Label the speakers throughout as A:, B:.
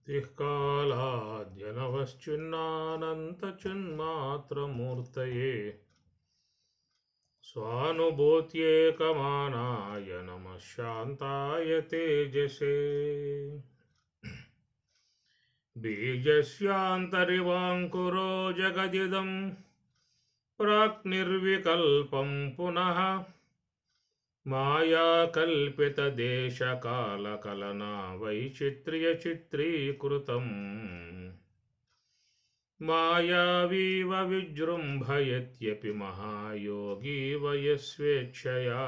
A: दिक्कालाद्यनवश्चिन्नानन्तचिन्मात्रमूर्तये स्वानुभूत्येकमानाय नमः शान्ताय तेजसे बीजस्यान्तरिवाङ्कुरो जगदिदं प्राक्निर्विकल्पं पुनः मायाकल्पितदेशकालकलना वैचित्र्यचित्रीकृतम् मायावीव विजृम्भयत्यपि महायोगी वयस्वेच्छया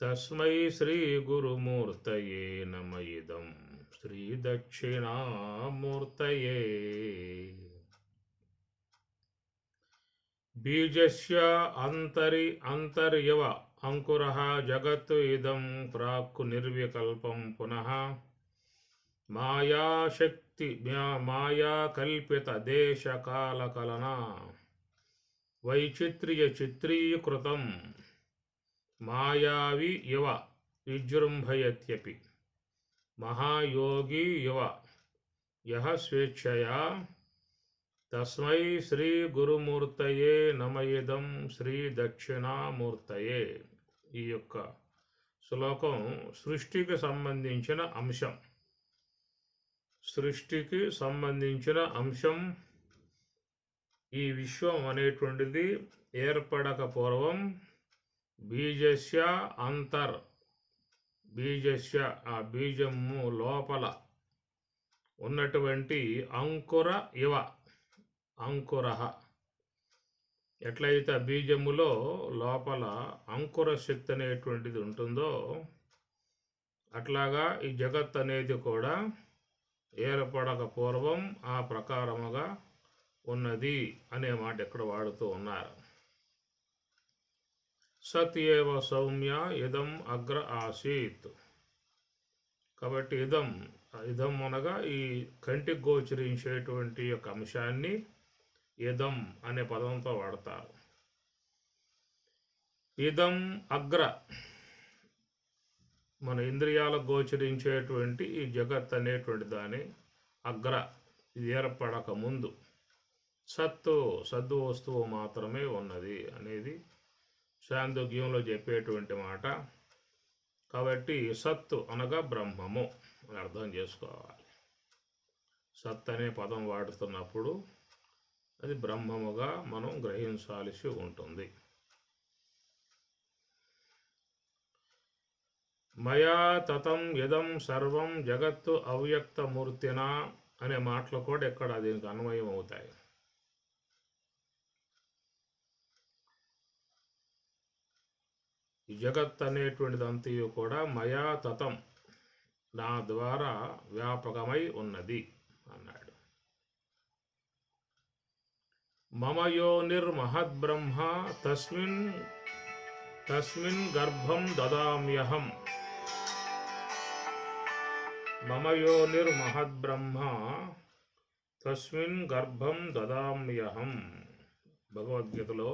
A: तस्मै श्रीगुरुमूर्तये नम इदं श्रीदक्षिणामूर्तये बीजस्य अंतर्यव अंकुरः जगत् इदं प्राक् निर्विकल्पं पुनः माया कल्पित देश काल कलना वैचित्र्य चित्रीकृतं मायावी इव विजृम्भयत्यपि महायोगी इव यः स्वेच्छया तस्मै श्री गुरुमूर्तये नम इदं శ్రీ దక్షిణామూర్తయే. ఈ యొక్క శ్లోకం సృష్టికి సంబంధించిన అంశం. సృష్టికి సంబంధించిన అంశం. ఈ విశ్వం అనేటువంటిది ఏర్పడక పూర్వం బీజస్య బీజస్య ఆ బీజము లోపల ఉన్నటువంటి అంకుర ఇవ అంకుర ఎట్లయితే బీజములో లోపల అంకుర శక్తి అనేటువంటిది ఉంటుందో అట్లాగా ఈ జగత్ అనేది కూడా ఏర్పడక పూర్వం ఆ ప్రకారముగా ఉన్నది అనే మాట ఇక్కడ వాడుతూ ఉన్నారు. సత్ ఏవ సౌమ్య ఇదం అగ్ర ఆసీత్. కాబట్టి ఇదం అనగా ఈ కంటికి గోచరించేటువంటి యొక్క అంశాన్ని ఇదం అనే పదంతో వాడతారు. ఇదం అగ్ర మన ఇంద్రియాలకు గోచరించేటువంటి ఈ జగత్ అనేటువంటి దాని అగ్ర ఇది ఏర్పడక ముందు సద్దు వస్తువు మాత్రమే ఉన్నది అనేది చాందోగ్యంలో చెప్పేటువంటి మాట. కాబట్టి సత్తు అనగా బ్రహ్మము అని అర్థం చేసుకోవాలి. సత్ అనే పదం వాడుతున్నప్పుడు అది బ్రహ్మముగా మనం గ్రహించాల్సి ఉంటుంది. మయా తతం యదం సర్వం జగత్తు అవ్యక్తమూర్తిన అనే మాటలు కూడా ఇక్కడ దీనికి అన్వయం అవుతాయి. ఈ జగత్ అనేటువంటిదంతయు కూడా మయా తతం నా ద్వారా వ్యాపకమై ఉన్నది అన్నాడు. మమ యోనిర్మహద్బ్రహ్మ తస్మిన్ గర్భం దదామ్యహం. మమ యోనిర్మహద్బ్రహ్మ తస్మిన్ గర్భం దదామ్యహం భగవద్గీతలో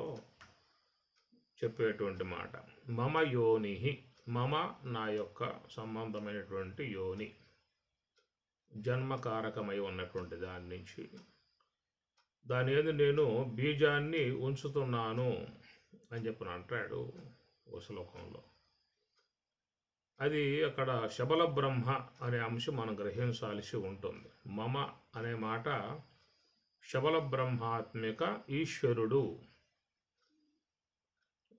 A: చెప్పేటువంటి మాట. మమ యోని, మమ నా యొక్క సంబంధమైనటువంటి యోని, జన్మకారకమై ఉన్నటువంటి దాని నుంచి దాని ఏది నేను బీజాన్ని ఉంచుతున్నాను అని చెప్పిన అంటాడు ఓ శ్లోకంలో. అది అక్కడ శబల బ్రహ్మ అనే అంశం మనం గ్రహించాల్సి ఉంటుంది. మమ అనే మాట శబల బ్రహ్మాత్మిక ఈశ్వరుడు.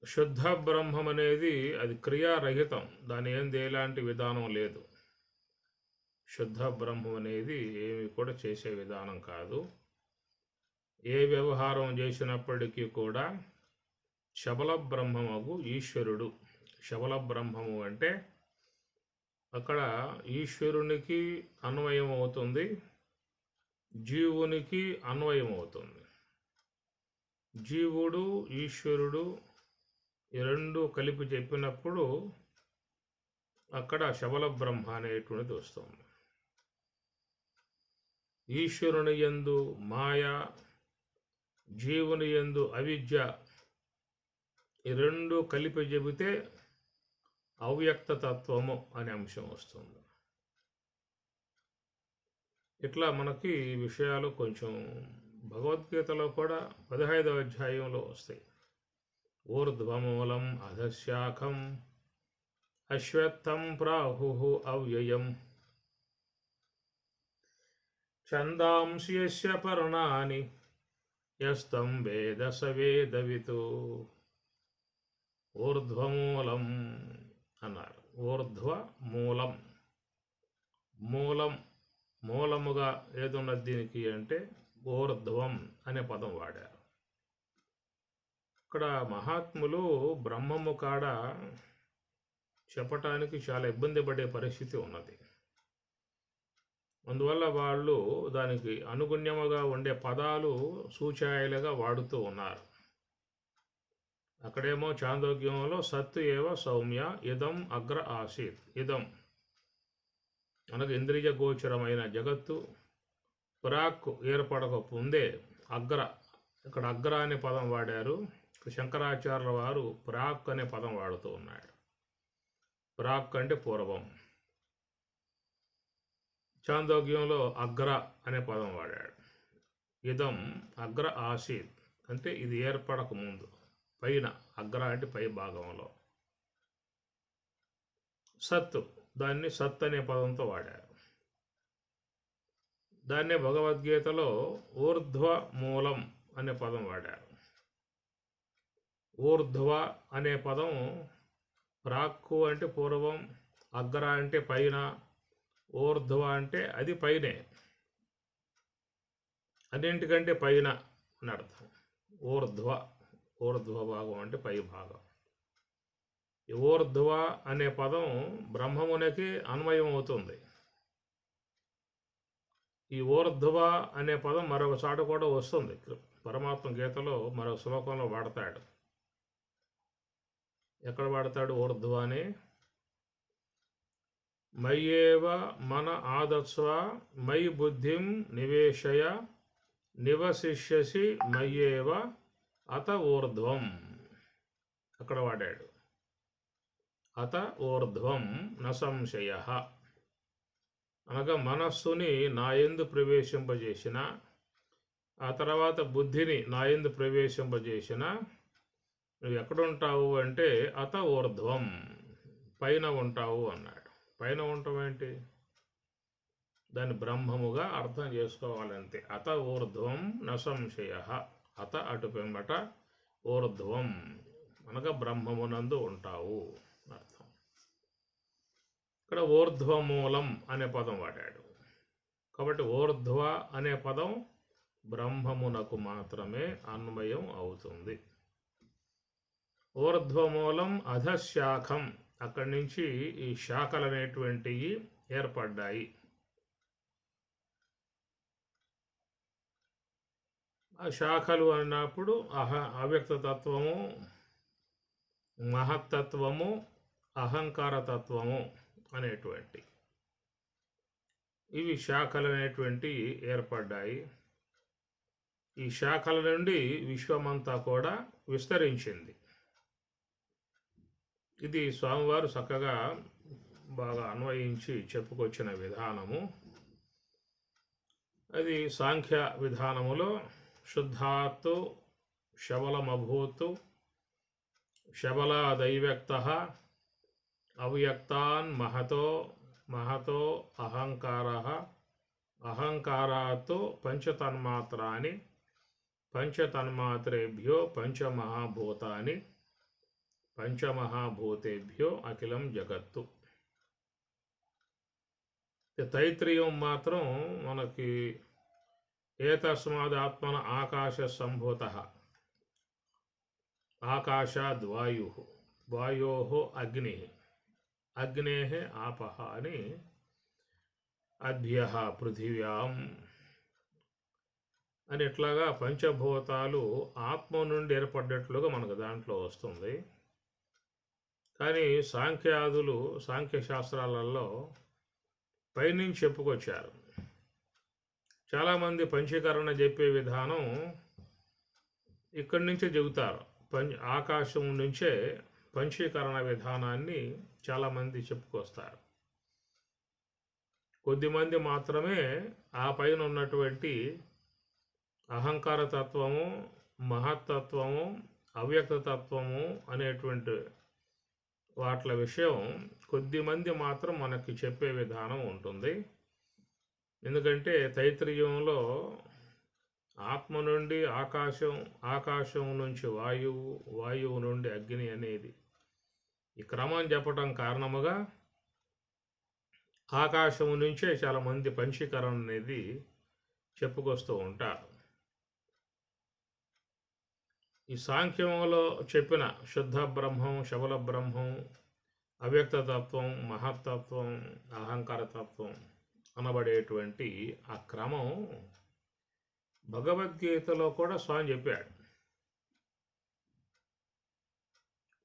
A: శుద్ధ బ్రహ్మం అనేది అది క్రియారహితం, దాని ఏంది ఎలాంటి విధానం లేదు. శుద్ధ బ్రహ్మం అనేది ఏమి కూడా చేసే విధానం కాదు. ఏ వ్యవహారం చేసినప్పటికీ కూడా శబల బ్రహ్మము ఈశ్వరుడు. శబల బ్రహ్మము అంటే అక్కడ ఈశ్వరునికి అన్వయం అవుతుంది, జీవునికి అన్వయం అవుతుంది. జీవుడు ఈశ్వరుడు ఈ రెండు కలిపి చెప్పినప్పుడు అక్కడ శబల బ్రహ్మ అనేటువంటిది వస్తుంది. ఈశ్వరుని యందు మాయ, జీవుని యందు అవిద్య, ఈ రెండు కలిపి చెబితే అవ్యక్త తత్వము అనే అంశం వస్తుంది. ఇట్లా మనకి ఈ విషయాలు కొంచెం భగవద్గీతలో కూడా 15వ అధ్యాయంలో వస్తాయి. ఊర్ధ్వమూలం అధశాఖం అశ్వత్థం ప్రాహుః అవ్యయం ఛందాంసి యస్య పర్ణాని యస్తం వేద స వేదవితు. ఊర్ధ్వమూలం అన్నారు. ఊర్ధ్వ మూలం, మూలం మూలముగా ఏదున్నది దీనికి అంటే ఊర్ధ్వం అనే పదం వాడారు. ఇక్కడ మహాత్ములు బ్రహ్మము కాడ చెప్పటానికి చాలా ఇబ్బంది పడే పరిస్థితి ఉన్నది. అందువల్ల వాళ్ళు దానికి అనుగుణ్యముగా ఉండే పదాలు సూచాయలుగా వాడుతూ ఉన్నారు. అక్కడేమో చాందోగ్యంలో సత్తు ఏవ సౌమ్య ఇదం అగ్ర ఆసీత్. ఇదం అనగా ఇంద్రియ గోచరమైన జగత్తు పురాక్కు ఏర్పడక ముందే అగ్ర, ఇక్కడ అగ్ర అనే పదం వాడారు. శంకరాచార్యుల వారు ప్రాక్ అనే పదం వాడుతూ ఉన్నాడు. ప్రాక్ అంటే పూర్వం. చాందోగ్యంలో అగ్ర అనే పదం వాడాడు. ఇదం అగ్ర ఆసీత్ అంటే ఇది ఏర్పడక ముందు, పైన. అగ్ర అంటే పై భాగంలో. సత్తు, దాన్ని సత్ అనే పదంతో వాడారు. దాన్నే భగవద్గీతలో ఊర్ధ్వ మూలం అనే పదం వాడారు. ఊర్ధ్వ అనే పదం ప్రాక్కు అంటే పూర్వం, అగ్ర అంటే పైన, ఊర్ధ్వ అంటే అది పైనే, అన్నింటికంటే పైన అని అర్థం. ఊర్ధ్వ, ఊర్ధ్వ భాగం అంటే పై భాగం. ఈ ఊర్ధ్వ అనే పదం బ్రహ్మమునికి అన్వయం అవుతుంది. ఈ ఊర్ధ్వ అనే పదం మరొక చాట కూడా వస్తుంది. పరమాత్మ గీతలో మరొక శ్లోకంలో వాడతాడు. ఎక్కడ వాడతాడు ఊర్ధ్వ అని? మయ్యేవ మన ఆదత్స్వ మయి బుద్ధిం నివేశయ నివశిష్యసి మయ్యేవ అత ఊర్ధ్వం. అక్కడ వాడాడు. అత ఊర్ధ్వం న సంశయ. అనగా మనస్సుని నాయందు ప్రవేశింపజేసిన, ఆ తర్వాత బుద్ధిని నాయందు ప్రవేశింపజేసిన నువ్వు ఎక్కడుంటావు అంటే అత ఊర్ధ్వం, పైన ఉంటావు అన్నాడు. పైన ఉండటం ఏంటి? దాన్ని బ్రహ్మముగా అర్థం చేసుకోవాలంతే. అత ఊర్ధ్వం న సంశయ. అత అటు పెంబట, ఊర్ధ్వం అనగా బ్రహ్మమునందు ఉంటావు అర్థం. ఇక్కడ ఊర్ధ్వమూలం అనే పదం వాడాడు. కాబట్టి ఊర్ధ్వ అనే పదం బ్రహ్మమునకు మాత్రమే అన్వయం అవుతుంది. ఊర్ధ్వమూలం అధశాఖం, అక్కడి నుంచి ఈ శాఖలు అనేటువంటివి ఏర్పడ్డాయి. ఆ శాఖలు అన్నప్పుడు అవ్యక్తతత్వము, మహత్తత్వము, అహంకారతత్వము అనేటువంటి ఇవి శాఖలు అనేటువంటివి ఏర్పడ్డాయి. ఈ శాఖల నుండి విశ్వమంతా కూడా విస్తరించింది. ఇది స్వామివారు చక్కగా బాగా అన్వయించి చెప్పుకొచ్చిన విధానము. అది సాంఖ్య విధానములో శుద్ధాత్తు శబలమభూతు శబలాదైవ్యక్త అవ్యక్తాన్ మహతో మహతో అహంకారః అహంకారాత్తు పంచతన్మాత్రాని పంచతన్మాత్రేభ్యో పంచమహాభూతాని పంచమహాభూతేభ్యో అఖిలం జగత్తు. తైత్రీయం మాత్రం మనకి ఏతస్మాదాత్మన ఆకాశ సంభూతః ఆకాశాద్వాయు వాయో అగ్ని అగ్నేః ఆపః అని అభ్యః పృథివ్యాం అని ఇట్లాగా పంచభూతాలు ఆత్మ నుండి ఏర్పడ్డట్లుగా మనకు దాంట్లో వస్తుంది. కానీ సాంఖ్యశాస్త్రాలలో పైనుంచి చెప్పుకొచ్చారు. చాలామంది పంచీకరణ చెప్పే విధానం ఇక్కడి నుంచే చెబుతారు. ఆకాశం నుంచే పంచీకరణ విధానాన్ని చాలామంది చెప్పుకొస్తారు. కొద్దిమంది మాత్రమే ఆ పైన ఉన్నటువంటి అహంకార తత్వము, మహత్తత్వము, అవ్యక్త తత్వము అనేటువంటి వాట్ల విషయం కొద్దిమంది మాత్రం మనకి చెప్పే విధానం ఉంటుంది. ఎందుకంటే తైత్రీయంలో ఆత్మ నుండి ఆకాశం, ఆకాశం నుంచి వాయువు, వాయువు నుండి అగ్ని అనేది ఈ క్రమం చెప్పటం కారణముగా ఆకాశం నుంచే చాలామంది పంచీకరణ అనేది చెప్పుకొస్తూ ఉంటారు. ఈ సాంఖ్యంలో చెప్పిన శుద్ధ బ్రహ్మం, శబల బ్రహ్మం, అవ్యక్తతత్వం, మహత్తత్వం, అహంకారతత్వం అనబడేటువంటి ఆ క్రమం భగవద్గీతలో కూడా స్వామి చెప్పాడు.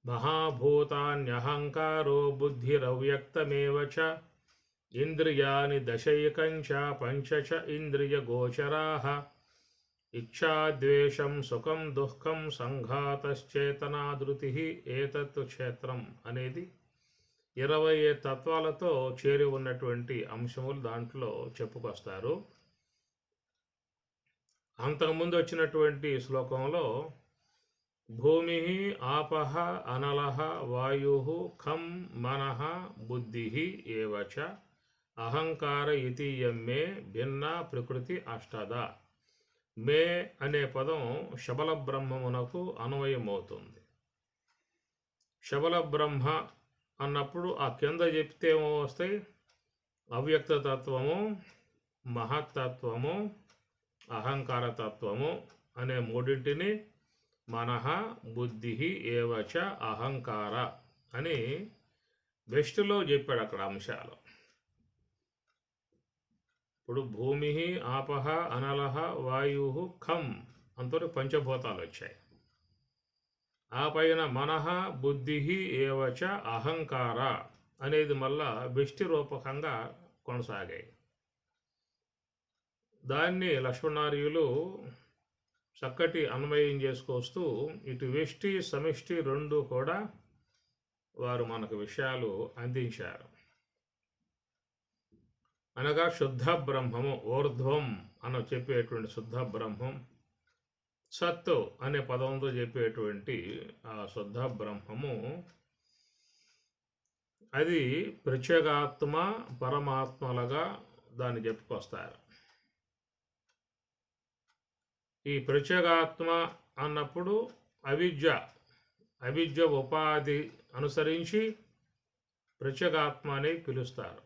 A: మహాభూతాన్యహంకారో బుద్ధిరవ్యక్తమేవ చ ఇంద్రియాని దశైకంచ పంచ చ ఇంద్రియగోచరాః ఇచ్ఛాద్వేషం సుఖం దుఃఖం సంఘాతశ్చేతనాధృతి ఏతత్ క్షేత్రం అనేది 20 తత్వాలతో చేరి ఉన్నటువంటి అంశములు దాంట్లో చెప్పుకొస్తారు. అంతకుముందు వచ్చినటువంటి శ్లోకంలో భూమి ఆపః అనలః వాయుః ఖం మనః బుద్ధిః ఏవచ అహంకార ఇతీయం మే భిన్న ప్రకృతి అష్టద. మే అనే పదం శబల బ్రహ్మమునకు అన్వయమవుతుంది. శబల బ్రహ్మ అన్నప్పుడు ఆ కింద చెప్తే ఏమో వస్తాయి? అవ్యక్తతత్వము, మహత్తత్వము, అహంకారతత్వము అనే మూడింటిని మనః బుద్ధి ఏవచ అహంకార అని బెస్ట్లో చెప్పాడు అక్కడ అంశాలు. ఇప్పుడు భూమి ఆపః అనలః వాయుః ఖం అంతటి పంచభూతాలు వచ్చాయి. ఆ పైన మనః బుద్ధి ఏవచ అహంకార అనేది మళ్ళా బెష్టి రూపకంగా కొనసాగాయి. దాన్ని లక్ష్మణార్యులు చక్కటి అన్వయం చేసుకొస్తూ ఇటు వెష్టి సమిష్టి రెండు కూడా వారు మనకు విషయాలు అందించారు. అనగా శుద్ధ బ్రహ్మము, ఊర్ధ్వం అని చెప్పేటువంటి శుద్ధ బ్రహ్మం, సత్తు అనే పదంతో చెప్పేటువంటి ఆ శుద్ధ బ్రహ్మము అది ప్రత్యేగాత్మ పరమాత్మలుగా దాన్ని చెప్పుకొస్తారు. ఈ ప్రత్యేగాత్మ అన్నప్పుడు అవిద్య ఉపాధి అనుసరించి ప్రత్యేగాత్మ అని పిలుస్తారు.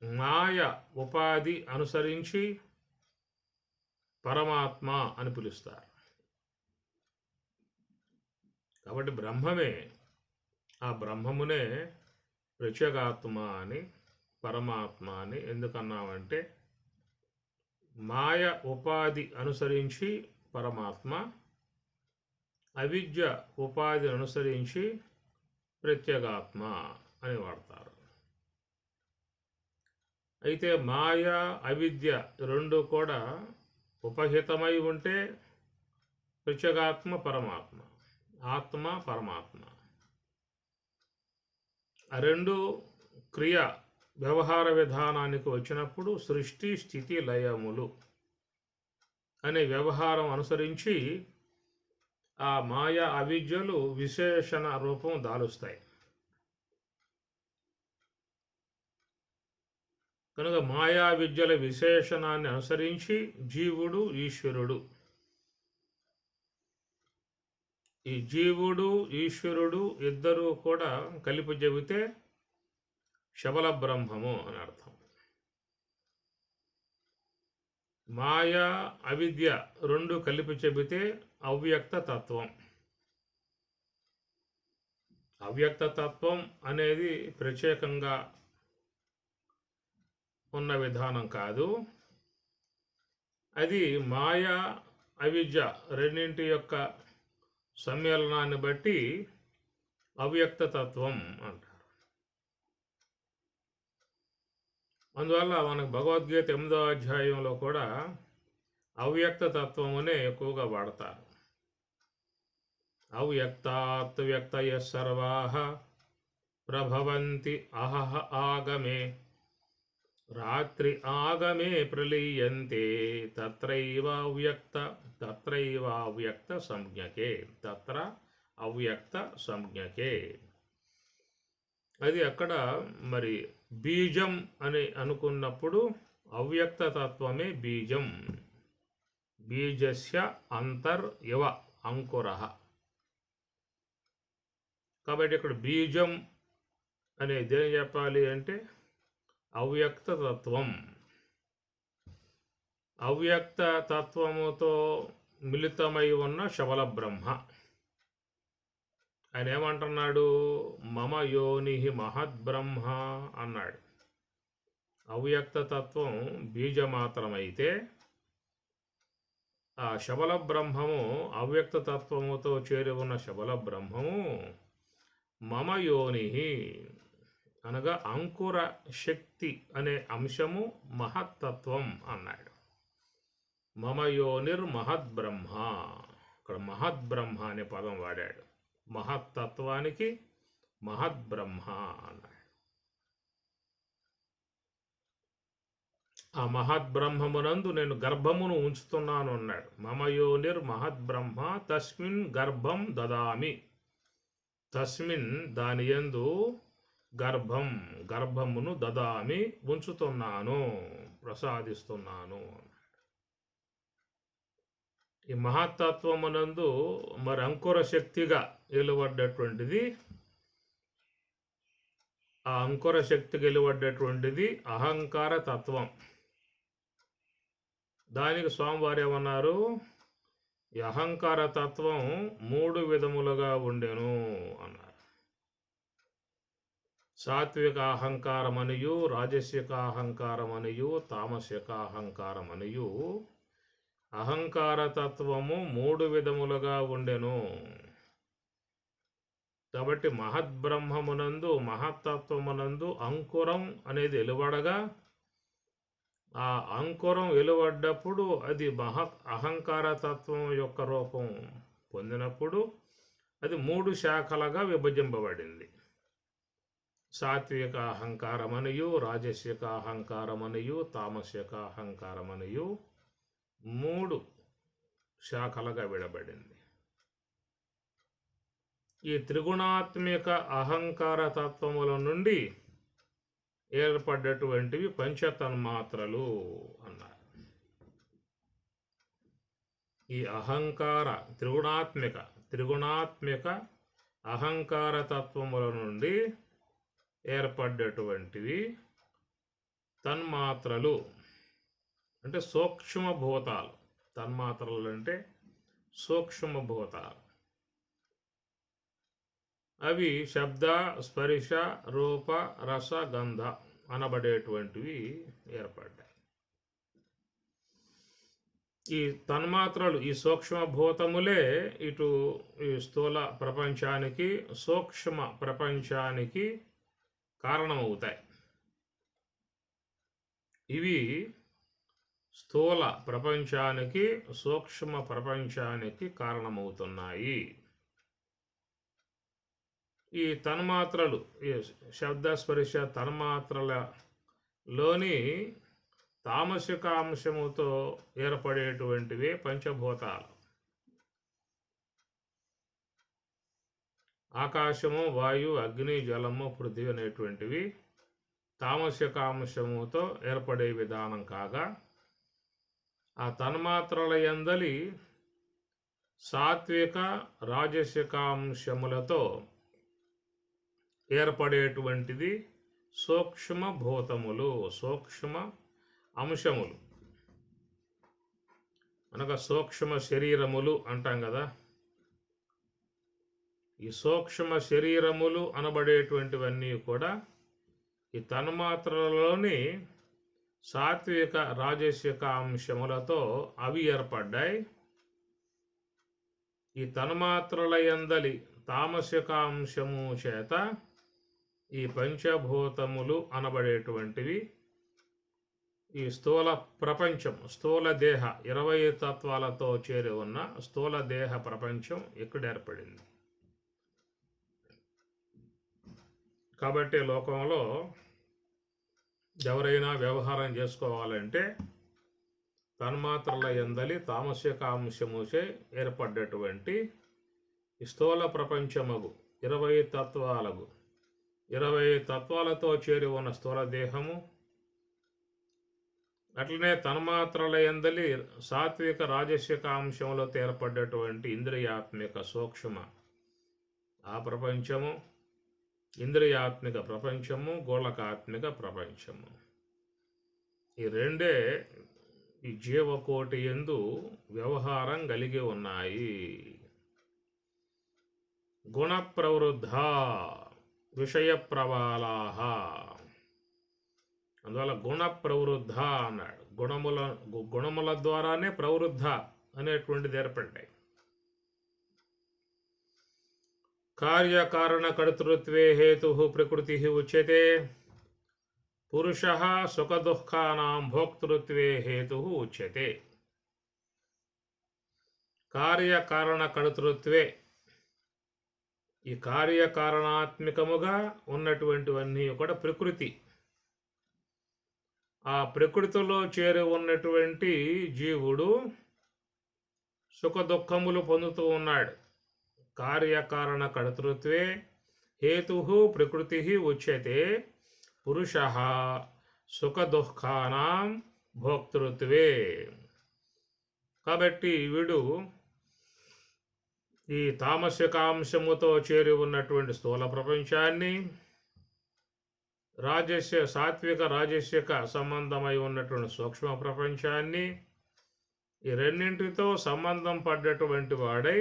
A: మాయ ఉపాధి అనుసరించి పరమాత్మ అని పిలుస్తారు. కాబట్టి బ్రహ్మమే, ఆ బ్రహ్మమునే ప్రత్యేగాత్మ అని పరమాత్మ అని ఎందుకన్నామంటే మాయ ఉపాధి అనుసరించి పరమాత్మ, అవిద్య ఉపాధి అనుసరించి ప్రత్యేగాత్మ అని వాడతారు. అయితే మాయ అవిద్య రెండు కూడా ఉపహితమై ఉంటే ప్రత్యేగాత్మ పరమాత్మ, ఆత్మ పరమాత్మ. ఆ రెండు క్రియ వ్యవహార విధానానికి వచ్చినప్పుడు సృష్టి స్థితి లయములు అనే వ్యవహారం అనుసరించి ఆ మాయా అవిద్యలు విశేషణ రూపం దాలుస్తాయి. కనుక మాయా విద్యల విశేషణాన్ని అనుసరించి జీవుడు ఈశ్వరుడు, ఈ జీవుడు ఈశ్వరుడు ఇద్దరూ కూడా కలిపి చెబితే శబల బ్రహ్మము అని అర్థం. మాయా అవిద్య రెండు కలిపి చెబితే అవ్యక్త తత్వం. అవ్యక్త తత్వం అనేది ప్రత్యేకంగా ఉన్న విధానం కాదు. అది మాయా అవిద్య రెండింటి యొక్క సమ్మేళనాన్ని బట్టి అవ్యక్త తత్వం అంటారు. అందువల్ల మనకు భగవద్గీత 8వ అధ్యాయంలో కూడా అవ్యక్త తత్వమునే ఎక్కువగా వాడతారు. అవ్యక్తాత్ వ్యక్తయ సర్వాః ప్రభవంతి అహహ ఆగమే రాత్రి ఆగమే ప్రలీయంతే తత్రైవావ్యక్త సంజ్ఞకే తత్ర అవ్యక్త సంజ్ఞకే. అది అక్కడ మరి బీజం అని అనుకున్నప్పుడు అవ్యక్త తత్వమే బీజం. బీజస్య అంతర్ ఇవ అంకురః. కాబట్టి ఇక్కడ బీజం అనేది ఏం చెప్పాలి అంటే అవ్యక్త తత్వం. అవ్యక్త తత్వముతో మిళితమై ఉన్న శబల బ్రహ్మ. ఆయన ఏమంటున్నాడు? మమ యోని మహద్బ్రహ్మ అన్నాడు. అవ్యక్త తత్వం బీజమాత్రమైతే ఆ శబల బ్రహ్మము అవ్యక్త తత్వముతో చేరి ఉన్న శబల బ్రహ్మము మమ యోని అనగా అంకుర శక్తి అనే అంశము మహత్తత్వం అన్నాడు. మమ యోనిర్ మహద్బ్రహ్మ. ఇక్కడ మహద్బ్రహ్మ అనే పదం వాడాడు. మహత్తత్వానికి మహద్బ్రహ్మ అన్నాడు. ఆ మహద్బ్రహ్మమునందు నేను గర్భమును ఉంచుతున్నాను అన్నాడు. మమ యోనిర్ మహద్బ్రహ్మ తస్మిన్ గర్భం దదామి. తస్మిన్ దానియందు గర్భమును దదామి ఉంచుతున్నాను, ప్రసాదిస్తున్నాను. ఈ మహత్తత్వమునందు మరి అంకుర శక్తిగా వెలువడ్డటువంటిది, ఆ అంకుర శక్తికి వెలువడ్డటువంటిది అహంకార తత్వం. దానికి స్వామివారు ఏమన్నారు? ఈ అహంకార తత్వం 3 విధములుగా ఉండెను అన్నారు. సాత్విక అహంకారమనియు, రాజసిక అహంకారమనియు, తామసిక అహంకారమనియు అహంకార తత్వము 3 విధములుగా ఉండెను. కాబట్టి మహద్బ్రహ్మమునందు మహత్తత్వమునందు అంకురం అనేది వెలువడగా, ఆ అంకురం వెలువడ్డప్పుడు అది అహంకార తత్వం యొక్క రూపం పొందినప్పుడు అది 3 శాఖలుగా విభజింపబడింది. సాత్విక అహంకారమనియు, రాజసిక అహంకారమనియు, తామసిక అహంకారమనియు 3 శాఖలుగా విడబడింది. ఈ త్రిగుణాత్మిక అహంకార తత్వముల నుండి ఏర్పడ్డటువంటివి పంచతన్మాత్రలు అన్నారు. ఈ అహంకార త్రిగుణాత్మిక అహంకార తత్వముల నుండి ఏర్పడ్డటువంటివి తన్మాత్రలు అంటే సూక్ష్మభూతాలు. తన్మాత్రలు అంటే సూక్ష్మభూతాలు. అవి శబ్ద, స్పర్శ, రూప, రస, గంధ అనబడేటువంటివి ఏర్పడ్డాయి. ఈ తన్మాత్రలు, ఈ సూక్ష్మభూతములే ఇటు ఈ స్థూల ప్రపంచానికి, సూక్ష్మ ప్రపంచానికి కారణమవుతాయి. ఇవి స్థూల ప్రపంచానికి, సూక్ష్మ ప్రపంచానికి కారణమవుతున్నాయి. ఈ తన్మాత్రలు, ఈ శబ్దస్పర్శ తన్మాత్రలలోని తామసిక అంశముతో ఏర్పడేటువంటివే పంచభూతాలు. ఆకాశము, వాయు, అగ్ని, జలము, పృథివీ అనేటువంటివి తామసిక అంశముతో ఏర్పడే విధానం కాగా, ఆ తన్మాత్రల యందలి సాత్విక రాజసికాంశములతో ఏర్పడేటువంటిది సూక్ష్మభూతములు, సూక్ష్మ అంశములు. అనగా సూక్ష్మ శరీరములు అంటాం కదా. ఈ సూక్ష్మ శరీరములు అనబడేటువంటివన్నీ కూడా ఈ తన్మాత్రలలోని సాత్విక రాజసిక అంశములతో అవి ఏర్పడ్డాయి. ఈ తన్మాత్రల యందలి తామసిక అంశము చేత ఈ పంచభూతములు అనబడేటువంటివి ఈ స్థూల ప్రపంచం, స్థూల దేహ 20 తత్వాలతో చేరి ఉన్న స్థూల దేహ ప్రపంచం ఇక్కడ ఏర్పడింది. కాబట్టి లోకంలో ఎవరైనా వ్యవహారం చేసుకోవాలంటే తన్మాత్రల యందలి తామసికాంశముచే ఏర్పడ్డటువంటి స్థూల ప్రపంచముగు 20 తత్వాలతో చేరి ఉన్న స్థూల దేహము, అట్లనే తన్మాత్రల యందలి సాత్విక రాజసిక అంశములతో ఏర్పడ్డటువంటి ఇంద్రియాత్మిక సూక్ష్మ ఆ ప్రపంచము, ఇంద్రియాత్మిక ప్రపంచము, గోళకాత్మిక ప్రపంచము, ఈ రెండే ఈ జీవకోటి యందు వ్యవహారం కలిగి ఉన్నాయి. గుణ ప్రవృద్ధ విషయ ప్రవాళాహ, అందువల్ల గుణ ప్రవృద్ధ అన్నాడు. గుణముల ద్వారానే ప్రవృద్ధ అనేటువంటిది ఏర్పడ్డాయి. కార్యకారణ కర్తృత్వే హేతు ప్రకృతి ఉచ్యతే, పురుష సుఖదుఃఖానాం భోక్తృత్వే హేతు ఉచ్యతే. కార్యకారణ కర్తృత్వే, ఈ కార్యకారణాత్మికముగా ఉన్నటువంటివన్నీ కూడా ప్రకృతి. ఆ ప్రకృతిలో చేరి ఉన్నటువంటి జీవుడు సుఖ దుఃఖములు పొందుతూ ఉన్నాడు. కార్యకారణ కర్తృత్వే హేతు ప్రకృతి ఉచ్యతే, పురుష సుఖ దుఃఖానాం భోక్తృత్వే. కాబట్టి వీడు ఈ తామసికాంశముతో చేరి ఉన్నటువంటి స్థూల ప్రపంచాన్ని, సాత్విక రాజసిక సంబంధమై ఉన్నటువంటి సూక్ష్మ ప్రపంచాన్ని, ఈ రెండింటితో సంబంధం పడ్డటువంటి వాడై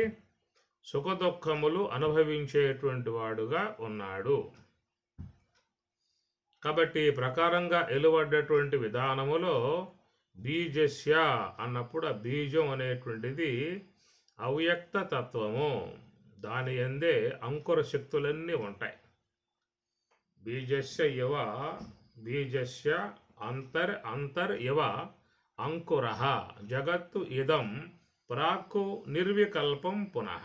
A: సుఖదుఖములు అనుభవించేటువంటి వాడుగా ఉన్నాడు. కాబట్టి ఈ ప్రకారంగా ఎలువడ్డటువంటి విధానములో బీజస్య అన్నప్పుడు ఆ బీజం అనేటువంటిది అవ్యక్త తత్వము, దాని యందే అంకుర శక్తులన్నీ ఉంటాయి. బీజస్య అంతర్ ఇవ అంకుర జగత్తు ఇదం ప్రాక్కు నిర్వికల్పం పునః.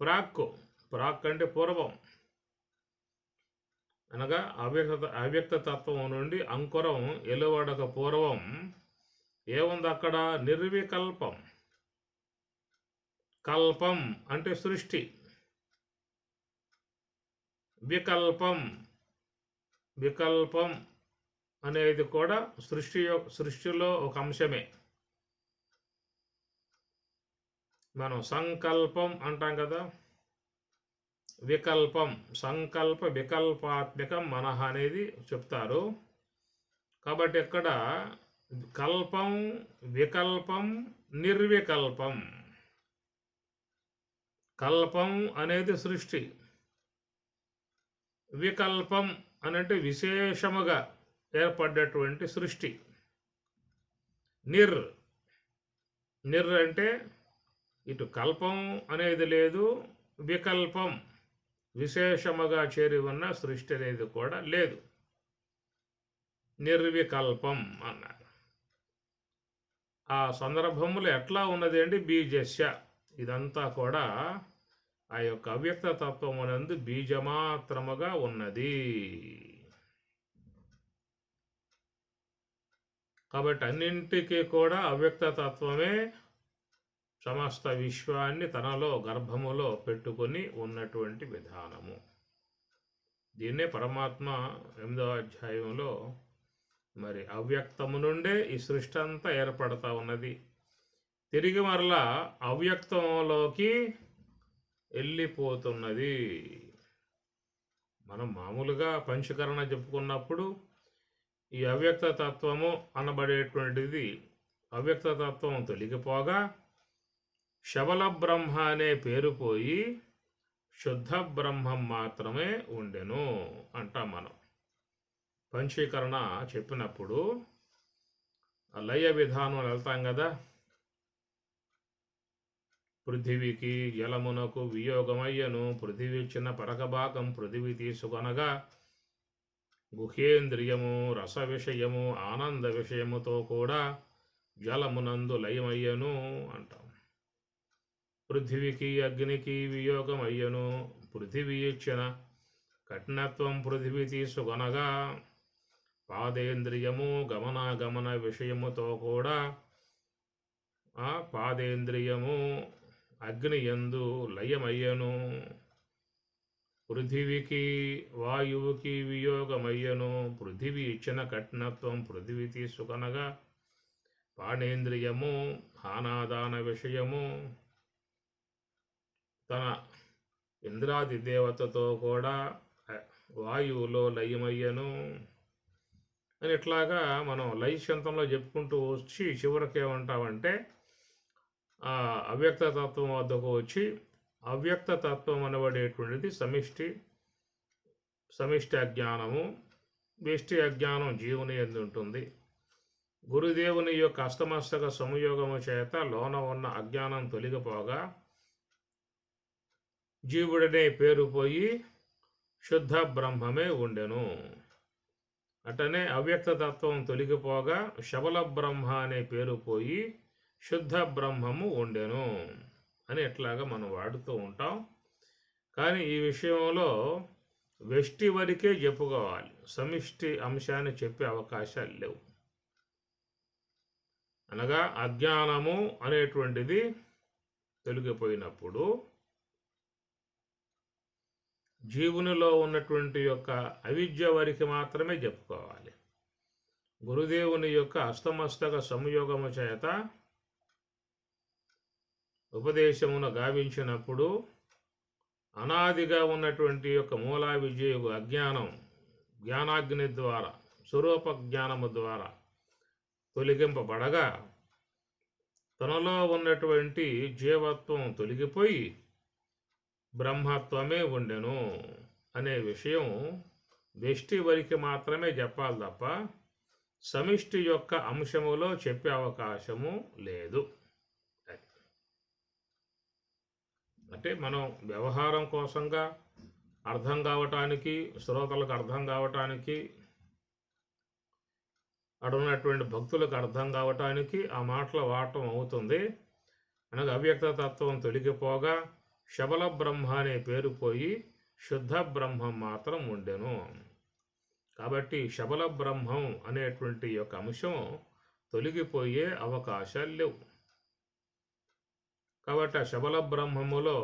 A: ప్రాక్ అంటే పూర్వం, అనగా అవ్యక్త తత్వం నుండి అంకురం ఎలువడక పూర్వం ఏముంది అక్కడ? నిర్వికల్పం. కల్పం అంటే సృష్టి, వికల్పం అనేది కూడా సృష్టిలో ఒక అంశమే. మనం సంకల్పం అంటాం కదా, వికల్పం, సంకల్ప వికల్పాత్మకం మనః అనేది చెప్తారు. కాబట్టి ఇక్కడ కల్పం, వికల్పం, నిర్వికల్పం. కల్పం అనేది సృష్టి, వికల్పం అనంటే విశేషముగా ఏర్పడ్డటువంటి సృష్టి. నిర్ అంటే ఇటు కల్పం అనేది లేదు, వికల్పం విశేషముగా చేరి ఉన్న సృష్టి అనేది కూడా లేదు. నిర్వికల్పం అన్నారు. ఆ సందర్భములు ఎట్లా ఉన్నది అంటే బీజస్య, ఇదంతా కూడా ఆ యొక్క అవ్యక్త తత్వమునందు బీజమాత్రముగా ఉన్నది. కాబట్టి అన్నింటికీ కూడా అవ్యక్త తత్వమే సమస్త విశ్వాన్ని తనలో గర్భములో పెట్టుకొని ఉన్నటువంటి విధానము. దీన్నే పరమాత్మ 8వ అధ్యాయంలో మరి అవ్యక్తము నుండే ఈ సృష్టి అంతా ఏర్పడతా ఉన్నది, తిరిగి మరలా అవ్యక్తంలోకి వెళ్ళిపోతున్నది. మనం మామూలుగా పంచకరణ చెప్పుకున్నప్పుడు ఈ అవ్యక్త తత్వము అనబడేటువంటిది, అవ్యక్త తత్వం తొలగిపోగా శబల బ్రహ్మ అనే పేరు పోయి శుద్ధ బ్రహ్మం మాత్రమే ఉండెను అంటాం మనం. పంచీకరణ చెప్పినప్పుడు లయ విధానం వెళ్తాం కదా, పృథివీకి జలమునకు వియోగమయ్యను, పృథివీ చిన్న పరకభాగం పృథివీ తీసుకొనగా గుహేంద్రియము రస విషయము ఆనంద విషయముతో కూడా జలమునందు లయమయ్యను అంటాం. పృథివీకి అగ్నికి వియోగం అయ్యను, పృథివీ ఇచ్చిన కఠినత్వం పృథివీ తీసుకొనగా పాదేంద్రియము గమనాగమన విషయముతో కూడా ఆ పాదేంద్రియము అగ్నియందు లయమయ్యను. పృథివికి వాయువుకి వియోగమయ్యను. పృథివీ ఇచ్చిన కఠినత్వం పృథివీ తీసుకొనగా పాణేంద్రియము హానాదాన విషయము తన ఇంద్రాది దేవతతో కూడా వాయువులో లయమయ్యను అని ఇట్లాగా మనం లయశంతంలో చెప్పుకుంటూ వచ్చి చివరికి ఏమంటామంటే అవ్యక్త తత్వం వద్దకు వచ్చి అవ్యక్త తత్వం అనబడేటువంటిది సమిష్టి అజ్ఞానము. వ్యష్టి అజ్ఞానం జీవుని యందు ఉంటుంది. గురుదేవుని యొక్క అష్టమస్తక సంయోగము చేత లోన ఉన్న అజ్ఞానం తొలగిపోగా జీవుడనే పేరు పోయి శుద్ధ బ్రహ్మమే ఉండెను. అటనే అవ్యక్త తత్వం తొలగిపోగా శబల బ్రహ్మ అనే పేరు పోయి శుద్ధ బ్రహ్మము ఉండెను అని ఎట్లాగా మనం వాడుతూ ఉంటాం. కానీ ఈ విషయంలో వ్యష్టి వరకే చెప్పుకోవాలి, సమిష్టి అంశాన్ని చెప్పే అవకాశాలు లేవు. అనగా అజ్ఞానము అనేటువంటిది తొలగిపోయినప్పుడు జీవునిలో ఉన్నటువంటి యొక్క అవిద్య వరకు మాత్రమే చెప్పుకోవాలి. గురుదేవుని యొక్క అష్టమస్తక సంయోగము చేత ఉపదేశమును గావించినప్పుడు అనాదిగా ఉన్నటువంటి యొక్క మూలా విజయకు అజ్ఞానం జ్ఞానాగ్ని ద్వారా స్వరూప జ్ఞానము ద్వారా తొలగింపబడగా తనలో ఉన్నటువంటి జీవత్వం తొలగిపోయి బ్రహ్మత్వమే ఉండెను అనే విషయం వ్యష్టి వరకు మాత్రమే చెప్పాలి తప్ప సమిష్టి యొక్క అంశములో చెప్పే అవకాశము లేదు. అంటే మనం వ్యవహారం కోసంగా అర్థం కావటానికి, శ్రోతలకు అర్థం కావటానికి, అడున్నటువంటి భక్తులకు అర్థం కావటానికి ఆ మాటలు వాడటం అవుతుంది. అనగా అవ్యక్త తత్వం తొలగిపోగా శబల బ్రహ్మ అనే పేరు పోయి శుద్ధ బ్రహ్మం మాత్రం ఉండెను. కాబట్టి శబల బ్రహ్మం అనేటువంటి యొక్క అంశం తొలగిపోయే అవకాశాలు లేవు. కాబట్టి ఆ శబల బ్రహ్మములో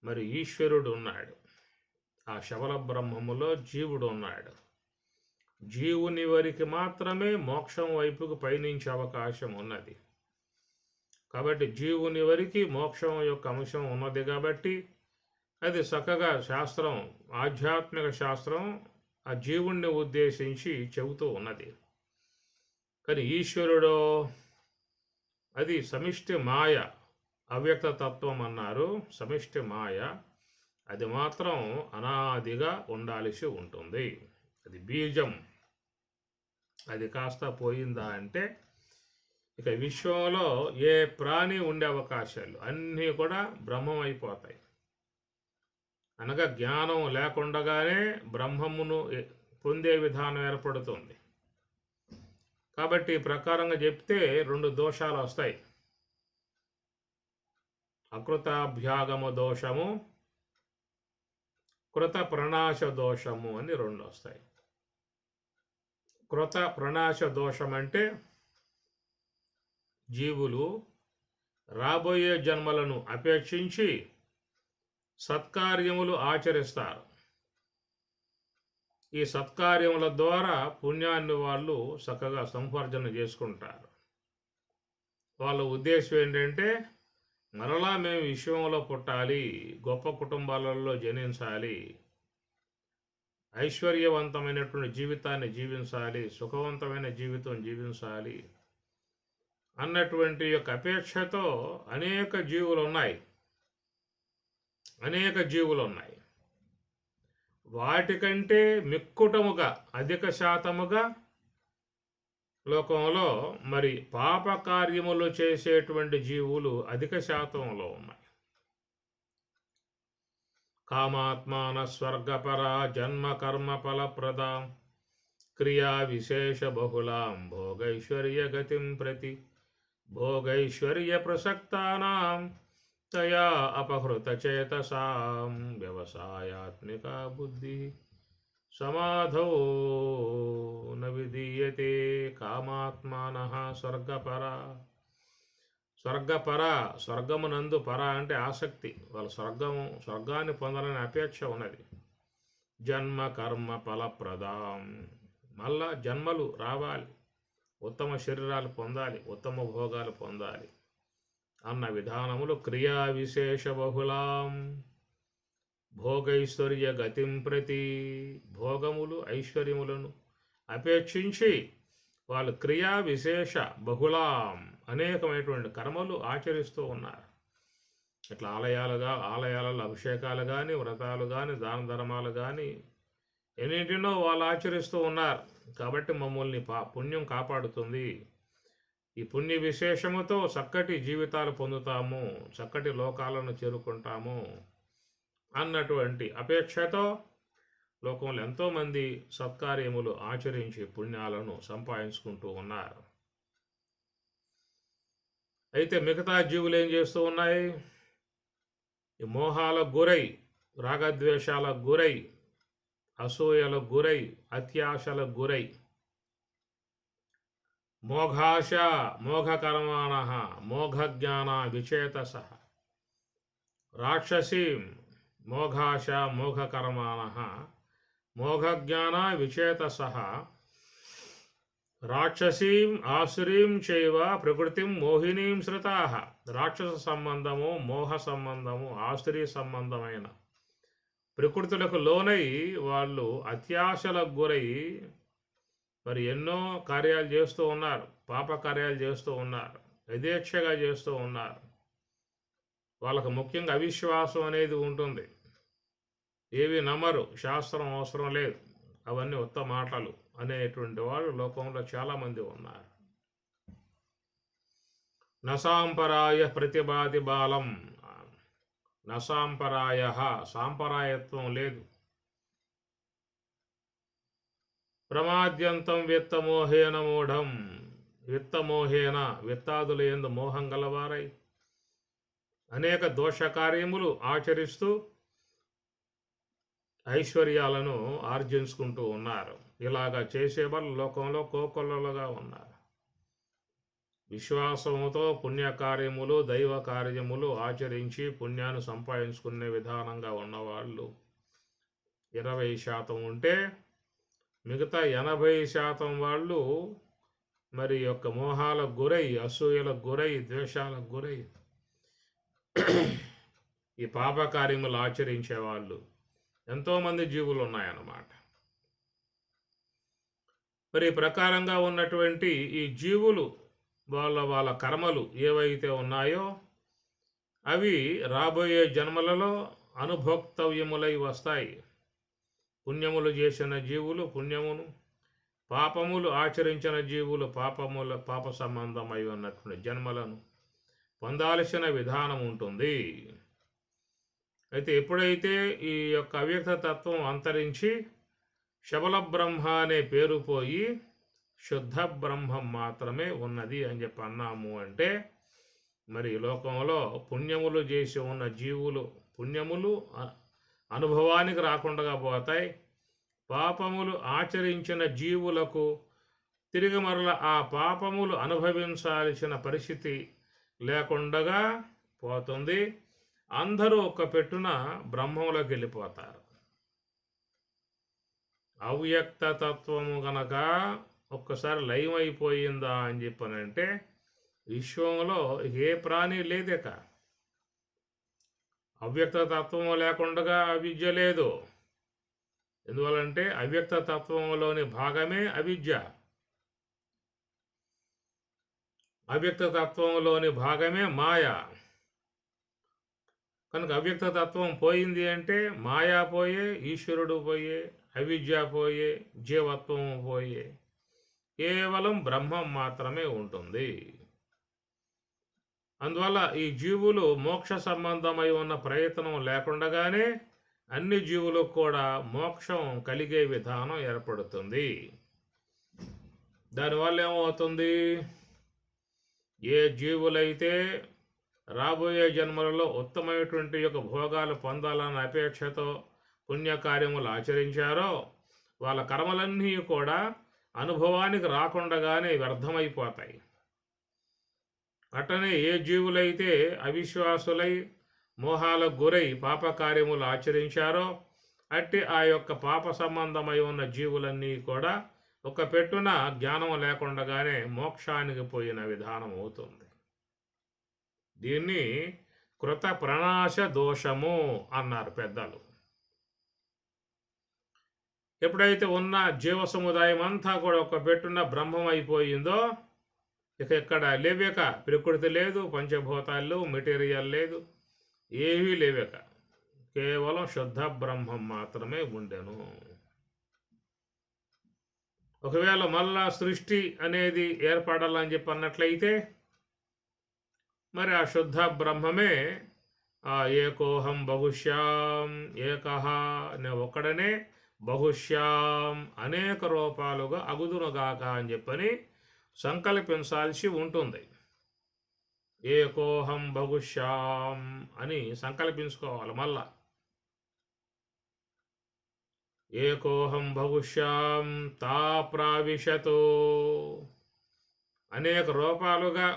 A: మరి ఈశ్వరుడు ఉన్నాడు, ఆ శబల బ్రహ్మములో జీవుడు ఉన్నాడు. జీవుని వరకు మాత్రమే మోక్షం వైపుకు పయనించే అవకాశం ఉన్నది. కాబట్టి జీవుని వరకు మోక్షం యొక్క అంశం ఉన్నది కాబట్టి అది చక్కగా శాస్త్రం, ఆధ్యాత్మిక శాస్త్రం ఆ జీవుణ్ణి ఉద్దేశించి చెబుతూ ఉన్నది. కానీ ఈశ్వరుడు అది సమిష్టి మాయ, అవ్యక్త తత్వం అన్నారు, సమిష్టి మాయ. అది మాత్రం అనాదిగా ఉండాల్సి ఉంటుంది. అది బీజం. అది కాస్త పోయిందా అంటే ఇక విశ్వంలో ఏ ప్రాణి ఉండే అవకాశాలు అన్నీ కూడా బ్రహ్మం అయిపోతాయి. అనగా జ్ఞానం లేకుండగానే బ్రహ్మమును పొందే విధానం ఏర్పడుతుంది. కాబట్టి ఈ ప్రకారంగా చెప్తే 2 దోషాలు వస్తాయి. అకృతాభ్యాగమ దోషము, కృత ప్రణాశ దోషము అని 2 వస్తాయి. కృత ప్రణాశ దోషం అంటే జీవులు రాబోయే జన్మలను అపేక్షించి సత్కార్యములు ఆచరిస్తారు. ఈ సత్కార్యముల ద్వారా పుణ్యాన్ని వాళ్ళు చక్కగా సంపార్జన చేసుకుంటారు. వాళ్ళ ఉద్దేశం ఏంటంటే మరలా మేము విశ్వంలో పుట్టాలి, గొప్ప కుటుంబాలలో జనించాలి, ఐశ్వర్యవంతమైనటువంటి జీవితాన్ని జీవించాలి, సుఖవంతమైన జీవితం జీవించాలి అన్నటువంటి యొక్క అపేక్షతో అనేక జీవులు ఉన్నాయి. వాటికంటే మిక్కుటముగా అధిక శాతముగా లోకంలో మరి పాప కార్యములు చేసేటువంటి జీవులు అధిక శాతంలో ఉన్నాయి. కామాత్మాన స్వర్గపర జన్మ కర్మ ఫలప్రద క్రియా విశేష బహుళాం భోగైశ్వర్య గతిం ప్రతి భోగైశ్వర్య ప్రసక్తానాం తయా అపహృతచేతసాం వ్యవసాయాత్మిక బుద్ధి సమాధౌ న విధీయతే కామాత్మానః స్వర్గపర స్వర్గమునందు పర అంటే ఆసక్తి, వాళ్ళ స్వర్గాన్ని పొందాలని అపేక్ష ఉన్నది. జన్మ కర్మ ఫలప్రదాం, మళ్ళా జన్మలు రావాలి, ఉత్తమ శరీరాలు పొందాలి, ఉత్తమ భోగాలు పొందాలి అన్న విధానములు క్రియా విశేష బహుళాం భోగైశ్వర్య గతిం ప్రతి, భోగములు ఐశ్వర్యములను అపేక్షించి వాళ్ళు క్రియా విశేష బహుళాం అనేకమైనటువంటి కర్మలు ఆచరిస్తూ ఉన్నారు. ఇట్లా ఆలయాలలో అభిషేకాలు కానీ, వ్రతాలు కానీ, దాన ధర్మాలు కానీ ఎన్నింటినో వాళ్ళు ఆచరిస్తూ ఉన్నారు. కాబట్టి మమ్మల్ని పుణ్యం కాపాడుతుంది. ఈ పుణ్య విశేషముతో చక్కటి జీవితాలు పొందుతాము, చక్కటి లోకాలను చేరుకుంటాము అన్నటువంటి అపేక్షతో లోకంలో ఎంతోమంది సత్కార్యములు ఆచరించి పుణ్యాలను సంపాదించుకుంటూ ఉన్నారు. అయితే మిగతా జీవులు ఏం చేస్తూ ఉన్నాయి? ఈ మోహాలకు గురై, రాగద్వేషాలకు గురై, అసూయలకు గురై, అత్యాశలకు గురై, మోఘకర్మాణ మోఘజ్ఞాన విచేతస రాక్షసీం మోఘాశ మోఘకర్మాణ మోఘజ్ఞాన విచేతస రాక్షసీం ఆసురీం చైవ ప్రకృతిం మోహినీం శ్రుతాః. రాక్షస సంబంధము, మోహ సంబంధము, ఆసురీ సంబంధమైన ప్రకృతులకు లోనై వాళ్ళు అత్యాశలకు గురై మరి ఎన్నో కార్యాలు చేస్తూ ఉన్నారు, పాప కార్యాలు చేస్తూ ఉన్నారు, యథేచ్ఛగా చేస్తూ ఉన్నారు. వాళ్ళకు ముఖ్యంగా అవిశ్వాసం అనేది ఉంటుంది. ఏవి నమ్మరు, శాస్త్రం అవసరం లేదు, అవన్నీ ఉత్త మాటలు అనేటువంటి వాళ్ళు లోకంలో చాలామంది ఉన్నారు. నసాంపరాయ ప్రతిభాతి బాలం, నసాంపరాయ సాంపరాయత్వం లేదు. ప్రమాద్యంతం విత్తమోహేన మూఢం, విత్తమోహేన విత్తాదుల యందు మోహం గలవారై అనేక దోషకార్యములు ఆచరిస్తూ ఐశ్వర్యాలను ఆర్జించుకుంటూ ఉన్నారు. ఇలాగా చేసేవాళ్ళు లోకంలో కోకొల్లలుగా ఉన్నారు. విశ్వాసముతో పుణ్యకార్యములు, దైవ కార్యములు ఆచరించి పుణ్యాన్ని సంపాదించుకునే విధానంగా ఉన్నవాళ్ళు 20% ఉంటే మిగతా 80% వాళ్ళు మరి యొక్క మోహాలకు గురై, అసూయలకు గురై, ద్వేషాలకు గురై ఈ పాపకార్యములు ఆచరించే వాళ్ళు ఎంతోమంది జీవులు ఉన్నాయన్నమాట. మరి ఈ ప్రకారంగా ఉన్నటువంటి ఈ జీవులు వాళ్ళ కర్మలు ఏవైతే ఉన్నాయో అవి రాబోయే జన్మలలో అనుభోక్తవ్యములై వస్తాయి. పుణ్యములు చేసిన జీవులు పుణ్యమును, పాపములు ఆచరించిన జీవులు పాప సంబంధమై ఉన్నటువంటి జన్మలను పొందాల్సిన విధానం ఉంటుంది. అయితే ఎప్పుడైతే ఈ యొక్క అవ్యక్త తత్వం అంతరించి శబల బ్రహ్మ అనే పేరు పోయి శుద్ధ బ్రహ్మం మాత్రమే ఉన్నది అని చెప్పి అన్నాము అంటే మరి లోకంలో పుణ్యములు చేసి ఉన్న జీవులు పుణ్యములు అనుభవానికి రాకుండా పోతాయి. పాపములు ఆచరించిన జీవులకు తిరిగి మరల ఆ పాపములు అనుభవించాల్సిన పరిస్థితి లేకుండా పోతుంది. అందరూ ఒక్క పెట్టున బ్రహ్మంలోకి వెళ్ళిపోతారు. అవ్యక్త తత్వము గనక ఒక్కసారి లయమైపోయిందా అని చెప్పనంటే విశ్వంలో ఏ ప్రాణి లేదేక. అవ్యక్త తత్వం లేకుండా అవిద్య లేదు. ఎందువలంటే అవ్యక్త తత్వంలోని భాగమే అవిద్య. అవ్యక్త తత్వంలోని భాగమే మాయ. కనుక అవ్యక్త తత్వం పోయింది అంటే మాయా పోయే, ఈశ్వరుడు పోయే, అవిద్య పోయే, జీవత్వం పోయే, కేవలం బ్రహ్మం మాత్రమే ఉంటుంది. అందువల్ల ఈ జీవులు మోక్ష సంబంధమై ఉన్న ప్రయత్నం లేకుండానే అన్ని జీవులకు కూడా మోక్షం కలిగే విధానం ఏర్పడుతుంది. దానివల్ల ఏమవుతుంది? ఏ జీవులైతే రాబోయే జన్మలలో ఉత్తమమైనటువంటి యొక్క భోగాలు పొందాలన్న అపేక్షతో పుణ్యకార్యములు ఆచరించారో వాళ్ళ కర్మలన్నీ కూడా అనుభవానికి రాకుండగానే వ్యర్థమైపోతాయి. అట్టనే ఏ జీవులైతే అవిశ్వాసులై మోహాలకు గురై పాపకార్యములు ఆచరించారో అట్టి ఆ యొక్క పాప సంబంధమై ఉన్న జీవులన్నీ కూడా ఒక పెట్టున జ్ఞానం లేకుండగానే మోక్షానికి పోయిన విధానం అవుతుంది. దీన్ని కృత ప్రణాశ దోషము అన్నారు పెద్దలు. ఎప్పుడైతే ఉన్న జీవ సముదాయం అంతా కూడా ఒక పెట్టున బ్రహ్మం అయిపోయిందో ఇక ఇక్కడ లేవేక ప్రకృతి లేదు, పంచభూతాలు మెటీరియల్ లేదు, ఏవీ లేవేక కేవలం శుద్ధ బ్రహ్మం మాత్రమే ఉండెను. ఒకవేళ మళ్ళా సృష్టి అనేది ఏర్పడాలని చెప్పి అన్నట్లయితే మరి ఆ శుద్ధ బ్రహ్మమే ఆ ఏకోహం బహుశ్యాం ఏకహ అనే ఒక్కడనే బహుశ్యాం అనేక రూపాలుగా అగుదునుగాక అని చెప్పని సంకల్పించాల్సి ఉంటుంది. ఏకోహం బహుశ్యాం అని సంకల్పించుకోవాలి. మళ్ళా ఏకోహం బహుశ్యాం తా ప్రావిశతో అనేక రూపాలుగా